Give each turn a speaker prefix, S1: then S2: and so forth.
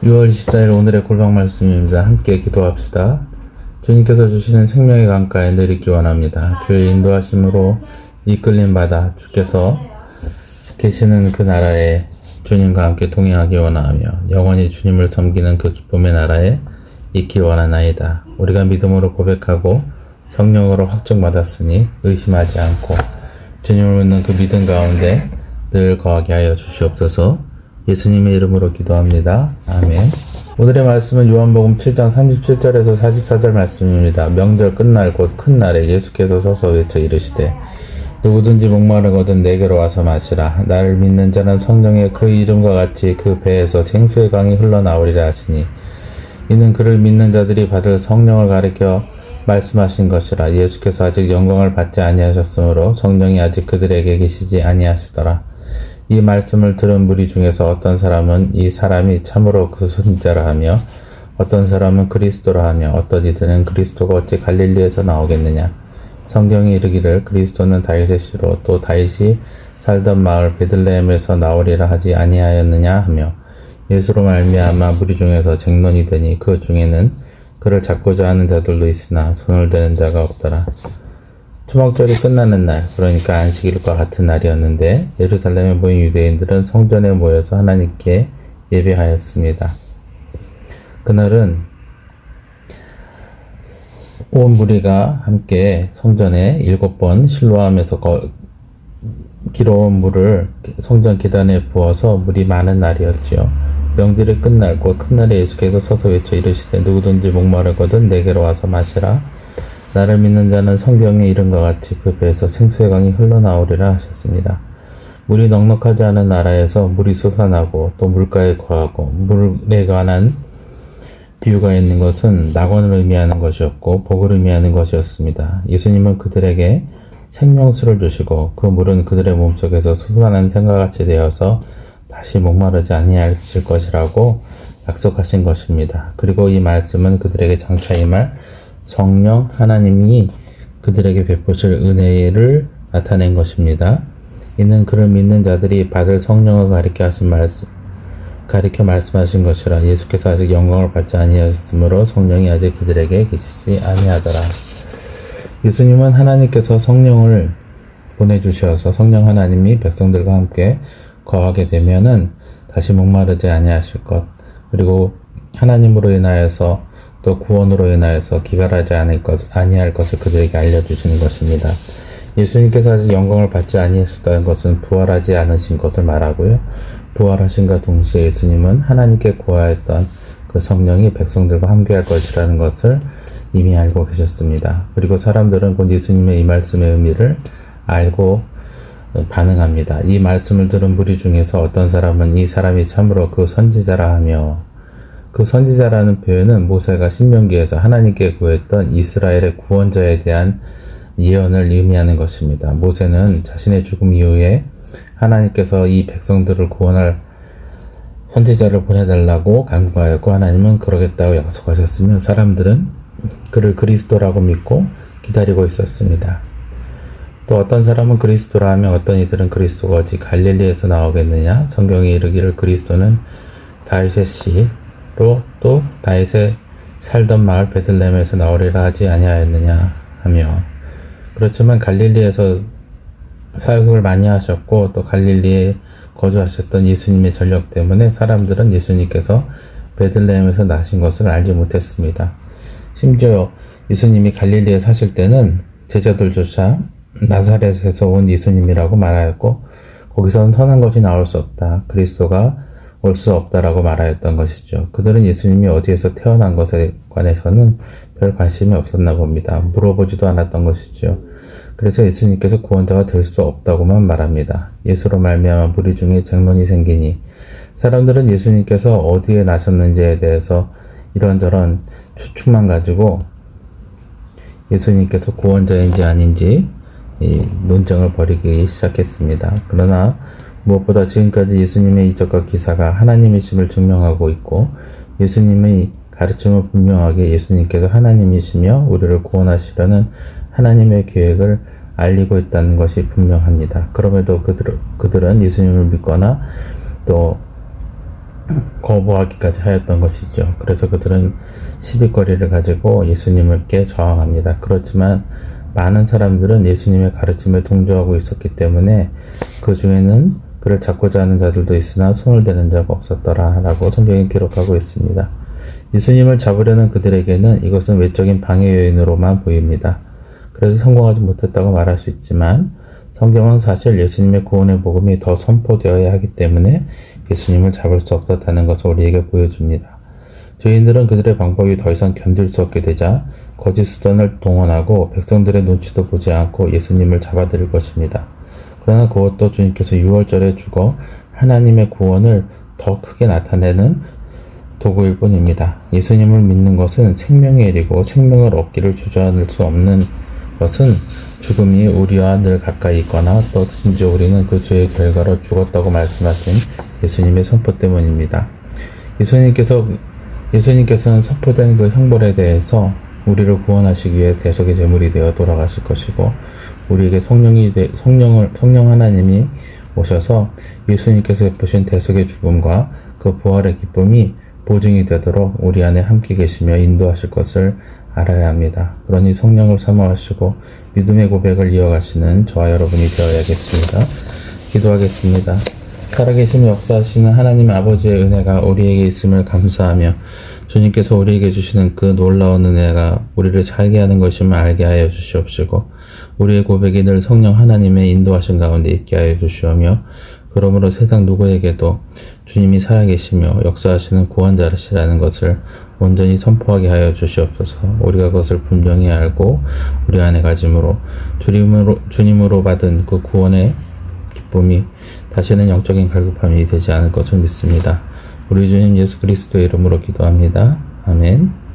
S1: 6월 24일 오늘의 골방 말씀입니다. 함께 기도합시다. 주님께서 주시는 생명의 강가에 늘 있기 원합니다. 주의 인도하심으로 이끌림 받아 주께서 계시는 그 나라에 주님과 함께 동행하기 원하며 영원히 주님을 섬기는 그 기쁨의 나라에 있기 원하나이다. 우리가 믿음으로 고백하고 성령으로 확증받았으니 의심하지 않고 주님을 믿는 그 믿음 가운데 늘 거하게 하여 주시옵소서. 예수님의 이름으로 기도합니다. 아멘. 오늘의 말씀은 요한복음 7장 37절에서 44절 말씀입니다. 명절 끝날 곧 큰 날에 예수께서 서서 외쳐 이르시되 누구든지 목마르거든 내게로 와서 마시라. 나를 믿는 자는 성령의 그 이름과 같이 그 배에서 생수의 강이 흘러나오리라 하시니 이는 그를 믿는 자들이 받을 성령을 가리켜 말씀하신 것이라. 예수께서 아직 영광을 받지 아니하셨으므로 성령이 아직 그들에게 계시지 아니하시더라. 이 말씀을 들은 무리 중에서 어떤 사람은 이 사람이 참으로 그 선지자라 하며 어떤 사람은 그리스도라 하며 어떤 이들은 그리스도가 어찌 갈릴리에서 나오겠느냐. 성경이 이르기를 그리스도는 다윗의 씨로 또 다윗이 살던 마을 베들레헴에서 나오리라 하지 아니하였느냐 하며 예수로 말미암아 무리 중에서 쟁론이 되니 그 중에는 그를 잡고자 하는 자들도 있으나 손을 대는 자가 없더라. 초막절이 끝나는 날, 그러니까 안식일과 같은 날이었는데 예루살렘에 모인 유대인들은 성전에 모여서 하나님께 예배하였습니다. 그날은 온 무리가 함께 성전에 7번 실로암에서 길어온 물을 성전 계단에 부어서 물이 많은 날이었지요. 명절이 끝날 곧 큰 날에 예수께서 서서 외쳐 이르시되 누구든지 목마르거든 내게로 와서 마시라. 나를 믿는 자는 성경의 이름과 같이 그 배에서 생수의 강이 흘러나오리라 하셨습니다. 물이 넉넉하지 않은 나라에서 물이 솟아나고 또 물가에 거하고 물에 관한 비유가 있는 것은 낙원을 의미하는 것이었고 복을 의미하는 것이었습니다. 예수님은 그들에게 생명수를 주시고 그 물은 그들의 몸속에서 솟아나는 생과 같이 되어서 다시 목마르지 아니하실 것이라고 약속하신 것입니다. 그리고 이 말씀은 그들에게 장차 임할 성령 하나님이 그들에게 베푸실 은혜를 나타낸 것입니다. 이는 그를 믿는 자들이 받을 성령을 가리켜 말씀하신 것이라. 예수께서 아직 영광을 받지 아니하셨으므로 성령이 아직 그들에게 계시지 아니하더라. 예수님은 하나님께서 성령을 보내주셔서 성령 하나님이 백성들과 함께 거하게 되면은 다시 목마르지 아니하실 것, 그리고 하나님으로 인하여서 또 구원으로 인하여서 기갈하지 아니할 것을 그들에게 알려주시는 것입니다. 예수님께서 아직 영광을 받지 아니하셨다는 것은 부활하지 않으신 것을 말하고요. 부활하신과 동시에 예수님은 하나님께 구하였던 그 성령이 백성들과 함께할 것이라는 것을 이미 알고 계셨습니다. 그리고 사람들은 곧 예수님의 이 말씀의 의미를 알고 반응합니다. 이 말씀을 들은 무리 중에서 어떤 사람은 이 사람이 참으로 그 선지자라 하며, 그 선지자라는 표현은 모세가 신명기에서 하나님께 구했던 이스라엘의 구원자에 대한 예언을 의미하는 것입니다. 모세는 자신의 죽음 이후에 하나님께서 이 백성들을 구원할 선지자를 보내달라고 간구하였고 하나님은 그러겠다고 약속하셨으며 사람들은 그를 그리스도라고 믿고 기다리고 있었습니다. 또 어떤 사람은 그리스도라 하며 어떤 이들은 그리스도가 어찌 갈릴리에서 나오겠느냐. 성경에 이르기를 그리스도는 다윗의 씨 또 다윗의 살던 마을 베들레헴에서 나오리라 하지 아니하였느냐 하며, 그렇지만 갈릴리에서 사역을 많이 하셨고 또 갈릴리에 거주하셨던 예수님의 전력 때문에 사람들은 예수님께서 베들레헴에서 나신 것을 알지 못했습니다. 심지어 예수님이 갈릴리에 사실 때는 제자들조차 나사렛에서 온 예수님이라고 말하였고 거기서는 선한 것이 나올 수 없다, 그리스도가 올 수 없다라고 말하였던 것이죠. 그들은 예수님이 어디에서 태어난 것에 관해서는 별 관심이 없었나 봅니다. 물어보지도 않았던 것이죠. 그래서 예수님께서 구원자가 될 수 없다고만 말합니다. 예수로 말미암아 무리 중에 쟁론이 생기니 사람들은 예수님께서 어디에 나셨는지에 대해서 이런저런 추측만 가지고 예수님께서 구원자인지 아닌지 논쟁을 벌이기 시작했습니다. 그러나 무엇보다 지금까지 예수님의 이적과 기사가 하나님이심을 증명하고 있고 예수님의 가르침을 분명하게 예수님께서 하나님이시며 우리를 구원하시려는 하나님의 계획을 알리고 있다는 것이 분명합니다. 그럼에도 그들은 예수님을 믿거나 또 거부하기까지 하였던 것이죠. 그래서 그들은 시비거리를 가지고 예수님께 저항합니다. 그렇지만 많은 사람들은 예수님의 가르침에 동조하고 있었기 때문에 그 중에는 그를 잡고자 하는 자들도 있으나 손을 대는 자가 없었더라 라고 성경이 기록하고 있습니다. 예수님을 잡으려는 그들에게는 이것은 외적인 방해 요인으로만 보입니다. 그래서 성공하지 못했다고 말할 수 있지만 성경은 사실 예수님의 구원의 복음이 더 선포되어야 하기 때문에 예수님을 잡을 수 없었다는 것을 우리에게 보여줍니다. 죄인들은 그들의 방법이 더 이상 견딜 수 없게 되자 거짓 수단을 동원하고 백성들의 눈치도 보지 않고 예수님을 잡아들일 것입니다. 그러나 그것도 주님께서 유월절에 죽어 하나님의 구원을 더 크게 나타내는 도구일 뿐입니다. 예수님을 믿는 것은 생명의 일이고 생명을 얻기를 주저할 수 없는 것은 죽음이 우리와 늘 가까이 있거나 또 심지어 우리는 그 죄의 결과로 죽었다고 말씀하신 예수님의 선포 때문입니다. 예수님께서는 선포된 그 형벌에 대해서 우리를 구원하시기 위해 대속의 제물이 되어 돌아가실 것이고 우리에게 성령 하나님이 오셔서 예수님께서 베푸신 대속의 죽음과 그 부활의 기쁨이 보증이 되도록 우리 안에 함께 계시며 인도하실 것을 알아야 합니다. 그러니 성령을 사모하시고 믿음의 고백을 이어가시는 저와 여러분이 되어야겠습니다. 기도하겠습니다. 살아계시며 역사하시는 하나님 아버지의 은혜가 우리에게 있음을 감사하며 주님께서 우리에게 주시는 그 놀라운 은혜가 우리를 살게 하는 것임을 알게 하여 주시옵시고 우리의 고백이 늘 성령 하나님의 인도하신 가운데 있게 하여 주시오며 그러므로 세상 누구에게도 주님이 살아계시며 역사하시는 구원자시라는 것을 온전히 선포하게 하여 주시옵소서. 우리가 그것을 분명히 알고 우리 안에 가짐으로 주님으로 받은 그 구원의 기쁨이 다시는 영적인 갈급함이 되지 않을 것을 믿습니다. 우리 주님 예수 그리스도의 이름으로 기도합니다. 아멘.